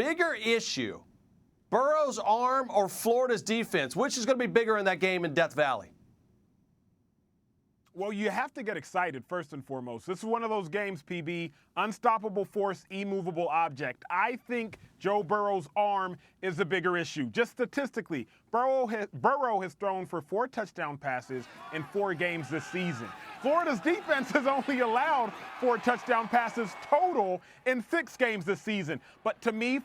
Bigger issue, Burrow's arm or Florida's defense? Which is going to be bigger in that game in Death Valley? Well, you have to get excited first and foremost. This is one of those games, PB, unstoppable force, immovable object. I think Joe Burrow's arm is the bigger issue. Just statistically, Burrow has thrown for 4 touchdown passes in 4 games this season. Florida's defense has only allowed 4 touchdown passes total in 6 games this season. But to me,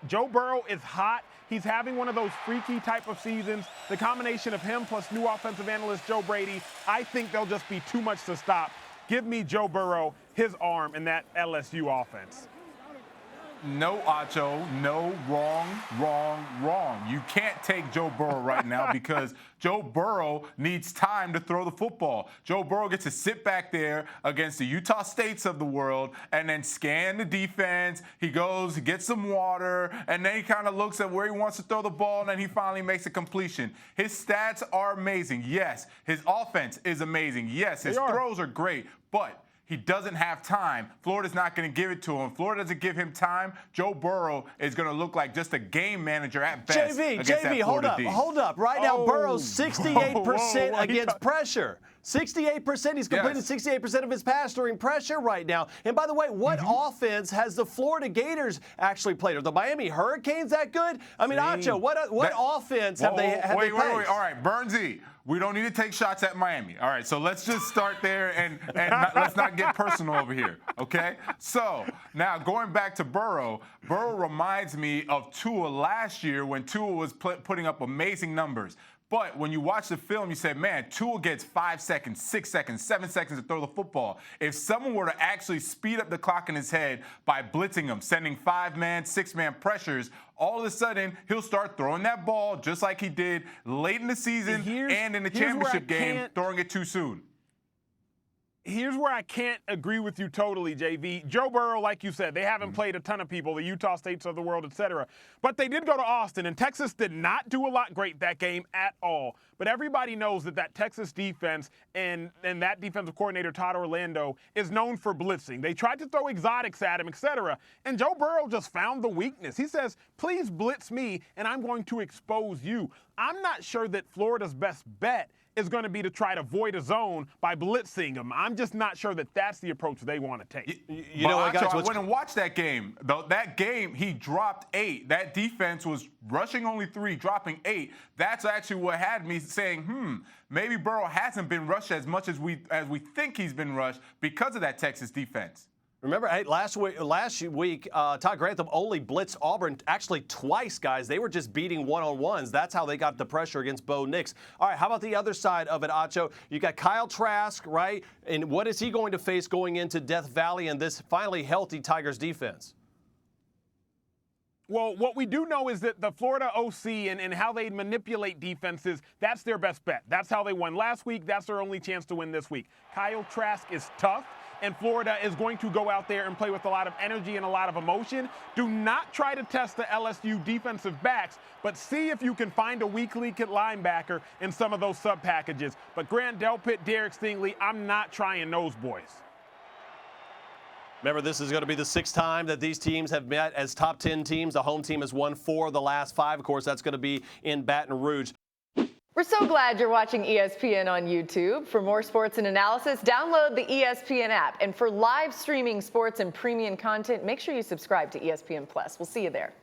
Joe Burrow is hot. He's having one of those freaky type of seasons. The combination of him plus new offensive analyst Joe Brady, I think they'll just be too much to stop. Give me Joe Burrow, his arm, in that LSU offense. No, Acho, no, wrong. You can't take Joe Burrow right now because Joe Burrow needs time to throw the football. Joe Burrow gets to sit back there against the Utah States of the world and then scan the defense. He goes, he gets some water, and then he kind of looks at where he wants to throw the ball, and then he finally makes a completion. His stats are amazing. Yes, his offense is amazing. Yes, his throws are great, but he doesn't have time. Florida's not going to give it to him. Florida doesn't give him time. Joe Burrow is going to look like just a game manager at best. JV, hold up. Right now, Burrow's 68% against pressure. 68%. He's completed 68% of his pass during pressure right now. And by the way, what offense has the Florida Gators actually played? Are the Miami Hurricanes that good? I mean, Acho, what offense have they Wait. All right, Burnsy, we don't need to take shots at Miami. All right, so let's just start there and let's not get personal over here, okay? So now going back to Burrow reminds me of Tua last year when Tua was putting up amazing numbers. But when you watch the film, you say, man, Tua gets 5 seconds, 6 seconds, 7 seconds to throw the football. If someone were to actually speed up the clock in his head by blitzing him, sending 5-man, 6-man pressures, all of a sudden he'll start throwing that ball just like he did late in the season and in the championship game, throwing it too soon. Here's where I can't agree with you totally, JV. Joe Burrow, like you said, they haven't played a ton of people, the Utah States of the world, et cetera. But they did go to Austin, and Texas did not do a lot great that game at all. But everybody knows that Texas defense and that defensive coordinator, Todd Orlando, is known for blitzing. They tried to throw exotics at him, et cetera. And Joe Burrow just found the weakness. He says, please blitz me, and I'm going to expose you. I'm not sure that Florida's best bet is going to be to try to void a zone by blitzing them. I'm just not sure that that's the approach they want to take. You know what, guys? I went and watched that game. That game, he dropped 8. That defense was rushing only 3, dropping 8. That's actually what had me saying, maybe Burrow hasn't been rushed as much as we think he's been rushed because of that Texas defense. Remember, last week, Todd Grantham only blitzed Auburn actually twice, guys. They were just beating one-on-ones. That's how they got the pressure against Bo Nix. All right, how about the other side of it, Acho? You got Kyle Trask, right? And what is he going to face going into Death Valley and this finally healthy Tigers defense? Well, what we do know is that the Florida OC and how they manipulate defenses, that's their best bet. That's how they won last week. That's their only chance to win this week. Kyle Trask is tough, and Florida is going to go out there and play with a lot of energy and a lot of emotion. Do not try to test the LSU defensive backs, but see if you can find a weak link at linebacker in some of those sub packages. But Grant Delpit, Derek Stingley, I'm not trying those boys. Remember, this is going to be the 6th time that these teams have met as top 10 teams. The home team has won 4 of the last 5. Of course, that's going to be in Baton Rouge. We're so glad you're watching ESPN on YouTube. For more sports and analysis, download the ESPN app. And for live streaming sports and premium content, make sure you subscribe to ESPN+. We'll see you there.